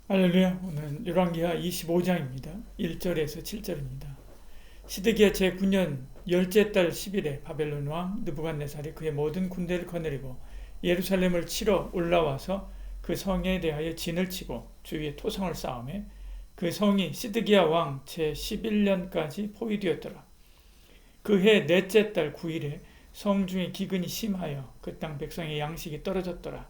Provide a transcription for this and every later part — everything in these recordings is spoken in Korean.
할렐루야. 오늘은 열왕기하 25장입니다. 1절에서 7절입니다. 시드기야 제9년 열째 달 10일에 바벨론 왕 느부갓네살이 그의 모든 군대를 거느리고 예루살렘을 치러 올라와서 그 성에 대하여 진을 치고 주위에 토성을 쌓으며 그 성이 시드기야 왕 제11년까지 포위되었더라. 그 해 넷째 달 9일에 성중에 기근이 심하여 그 땅 백성의 양식이 떨어졌더라.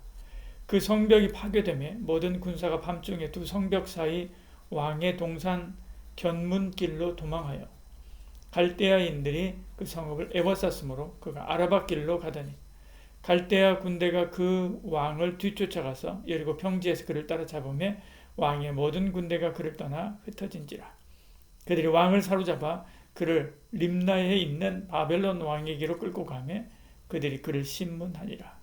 그 성벽이 파괴되며 모든 군사가 밤중에 두 성벽 사이 왕의 동산 견문길로 도망하여 갈대아인들이 그 성읍을 에워쌌으므로 그가 아라바 길로 가더니 갈대아 군대가 그 왕을 뒤쫓아가서 여리고 평지에서 그를 따라잡으며 왕의 모든 군대가 그를 떠나 흩어진지라. 그들이 왕을 사로잡아 그를 림나에 있는 바벨론 왕에게로 끌고 가며 그들이 그를 신문하니라.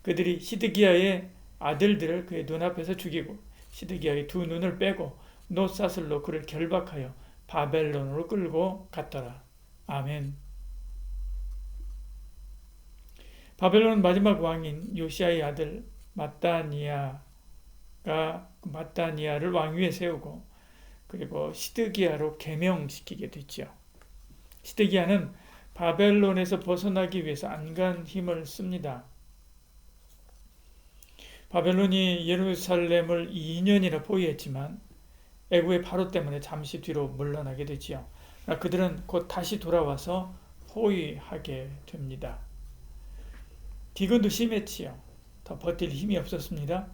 그들이 시드기야의 아들들을 그의 눈앞에서 죽이고 시드기야의 두 눈을 빼고 놋사슬로 그를 결박하여 바벨론으로 끌고 갔더라. 아멘. 바벨론 마지막 왕인 요시아의 아들 마따니아를 왕위에 세우고 그리고 시드기야로 개명시키게 됐죠. 시드기야는 바벨론에서 벗어나기 위해서 안간 힘을 씁니다. 바벨론이 예루살렘을 2년이나 포위했지만 애굽의 바로 때문에 잠시 뒤로 물러나게 되지요. 그들은 곧 다시 돌아와서 포위하게 됩니다. 기근도 심했지요. 더 버틸 힘이 없었습니다.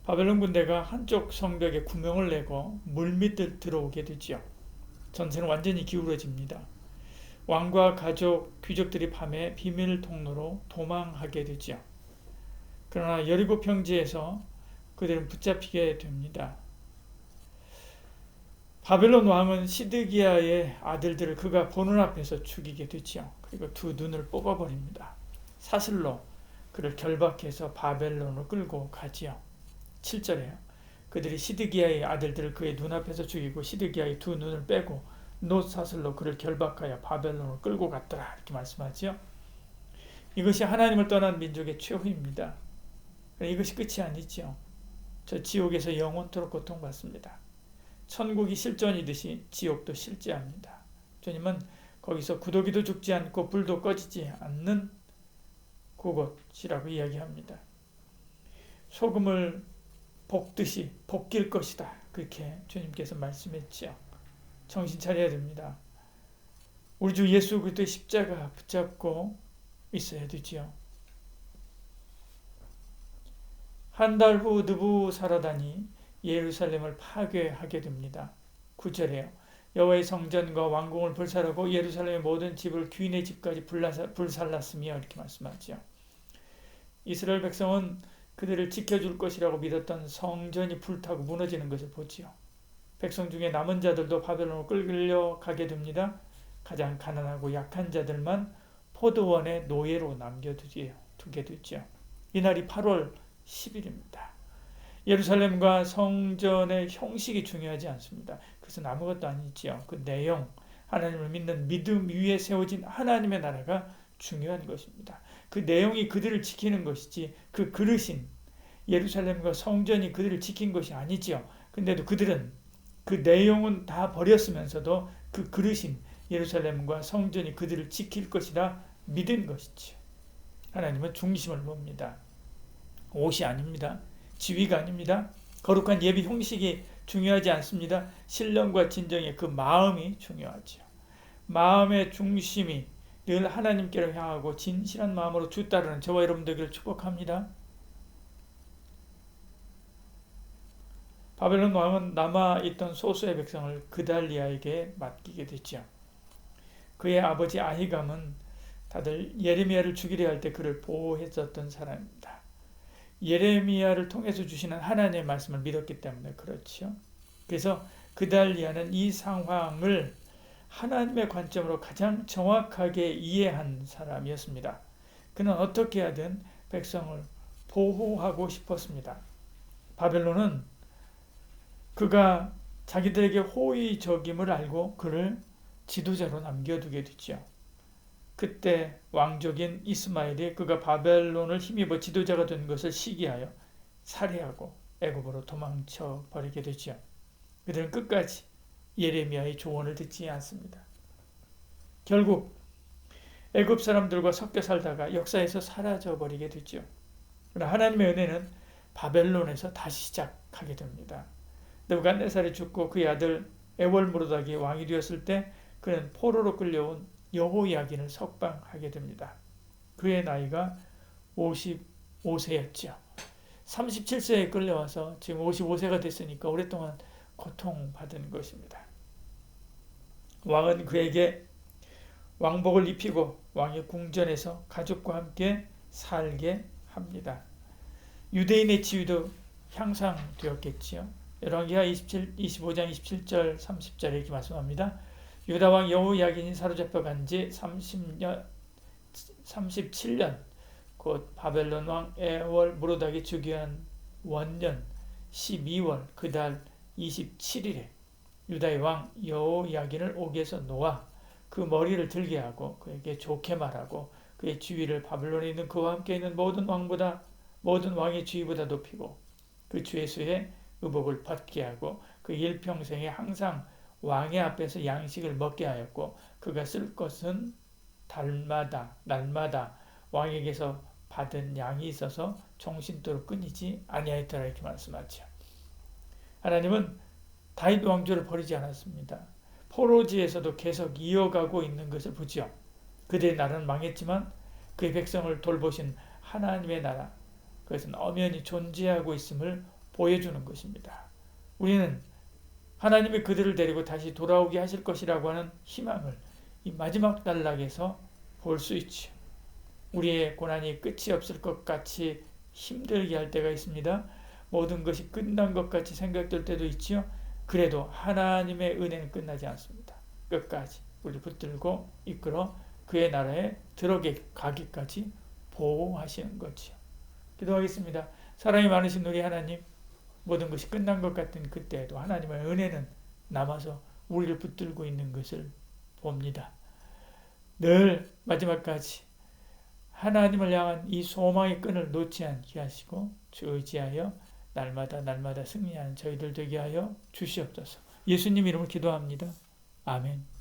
바벨론 군대가 한쪽 성벽에 구멍을 내고 물밑을 들어오게 되지요. 전세는 완전히 기울어집니다. 왕과 가족, 귀족들이 밤에 비밀 통로로 도망하게 되지요. 그러나 여리고 평지에서 그들은 붙잡히게 됩니다. 바벨론 왕은 시드기야의 아들들을 그가 보는 앞에서 죽이게 되지요. 그리고 두 눈을 뽑아버립니다. 사슬로 그를 결박해서 바벨론으로 끌고 가지요. 7절에요. 그들이 시드기야의 아들들을 그의 눈앞에서 죽이고 시드기야의 두 눈을 빼고 놋사슬로 그를 결박하여 바벨론으로 끌고 갔더라. 이렇게 말씀하지요. 이것이 하나님을 떠난 민족의 최후입니다. 이것이 끝이 아니죠. 저 지옥에서 영원토록 고통받습니다. 천국이 실존이듯이 지옥도 실제합니다. 주님은 거기서 구더기도 죽지 않고 불도 꺼지지 않는 그곳이라고 이야기합니다. 소금을 볶듯이 볶일 것이다. 그렇게 주님께서 말씀했죠. 정신 차려야 됩니다. 우리 주 예수 그리스도의 십자가 붙잡고 있어야 되지요. 한 달 후 느부사라단이 예루살렘을 파괴하게 됩니다. 9절에요. 여호와의 성전과 왕궁을 불살하고 예루살렘의 모든 집을 귀인의 집까지 불살랐으며 이렇게 말씀하죠. 이스라엘 백성은 그들을 지켜줄 것이라고 믿었던 성전이 불타고 무너지는 것을 보지요. 백성 중에 남은 자들도 바벨론으로 끌려가게 됩니다. 가장 가난하고 약한 자들만 포도원의 노예로 남겨두게 되죠. 이날이 8월 10일입니다. 예루살렘과 성전의 형식이 중요하지 않습니다. 그것은 아무것도 아니지요. 그 내용, 하나님을 믿는 믿음 위에 세워진 하나님의 나라가 중요한 것입니다. 그 내용이 그들을 지키는 것이지 그 그릇인 예루살렘과 성전이 그들을 지킨 것이 아니지요. 근데도 그들은 그 내용은 다 버렸으면서도 그 그릇인 예루살렘과 성전이 그들을 지킬 것이라 믿은 것이지요. 하나님은 중심을 봅니다. 옷이 아닙니다. 지위가 아닙니다. 거룩한 예배 형식이 중요하지 않습니다. 신령과 진정의 그 마음이 중요하죠. 마음의 중심이 늘 하나님께로 향하고 진실한 마음으로 주 따르는 저와 여러분 되기를 축복합니다. 바벨론 왕은 남아있던 소수의 백성을 그달리아에게 맡기게 됐죠. 그의 아버지 아히감은 다들 예레미야를 죽이려 할 때 그를 보호했었던 사람입니다. 예레미야를 통해서 주시는 하나님의 말씀을 믿었기 때문에 그렇죠. 그래서 그달리아는 이 상황을 하나님의 관점으로 가장 정확하게 이해한 사람이었습니다. 그는 어떻게 하든 백성을 보호하고 싶었습니다. 바벨론은 그가 자기들에게 호의적임을 알고 그를 지도자로 남겨두게 됐죠. 그때 왕족인 이스마엘이 그가 바벨론을 힘입어 지도자가 된 것을 시기하여 살해하고 애굽으로 도망쳐 버리게 되죠. 그들은 끝까지 예레미야의 조언을 듣지 않습니다. 결국 애굽 사람들과 섞여 살다가 역사에서 사라져 버리게 되죠. 그러나 하나님의 은혜는 바벨론에서 다시 시작하게 됩니다. 느부갓네살이 죽고 그의 아들 에월므로닥이 왕이 되었을 때 그는 포로로 끌려온 여호야긴을 석방하게 됩니다. 그의 나이가 55세였죠. 37세에 끌려와서 지금 55세가 됐으니까 오랫동안 고통받은 것입니다. 왕은 그에게 왕복을 입히고 왕의 궁전에서 가족과 함께 살게 합니다. 유대인의 지위도 향상되었겠지요. 열왕기하 25장 27절 30절에 이렇게 말씀합니다. 유다왕 여호야긴이 사로잡혀 간 지 37년 곧 바벨론 왕 에월므로닥이 즉위한 원년 12월 그달 27일에 유다의 왕 여호야긴을 옥에서 놓아 그 머리를 들게 하고 그에게 좋게 말하고 그의 지위를 바벨론에 있는 그와 함께 있는 모든 왕의 지위보다 높이고 그 죄수의 의복을 벗게 하고 그 일평생에 항상 왕의 앞에서 양식을 먹게 하였고 그가 쓸 것은 날마다 왕에게서 받은 양이 있어서 종신토록 끊이지 아니하였더라 이렇게 말씀하죠. 하나님은 다윗 왕조를 버리지 않았습니다. 포로지에서도 계속 이어가고 있는 것을 보죠. 그들의 나라는 망했지만 그의 백성을 돌보신 하나님의 나라 그것은 엄연히 존재하고 있음을 보여주는 것입니다. 우리는 하나님이 그들을 데리고 다시 돌아오게 하실 것이라고 하는 희망을 이 마지막 단락에서 볼 수 있죠. 우리의 고난이 끝이 없을 것 같이 힘들게 할 때가 있습니다. 모든 것이 끝난 것 같이 생각될 때도 있지요. 그래도 하나님의 은혜는 끝나지 않습니다. 끝까지 우리를 붙들고 이끌어 그의 나라에 들어가기까지 보호하시는 거지요. 기도하겠습니다. 사랑이 많으신 우리 하나님, 모든 것이 끝난 것 같은 그때에도 하나님의 은혜는 남아서 우리를 붙들고 있는 것을 봅니다. 늘 마지막까지 하나님을 향한 이 소망의 끈을 놓지 않게 하시고 주 의지하여 날마다 승리하는 저희들 되게 하여 주시옵소서. 예수님 이름으로 기도합니다. 아멘.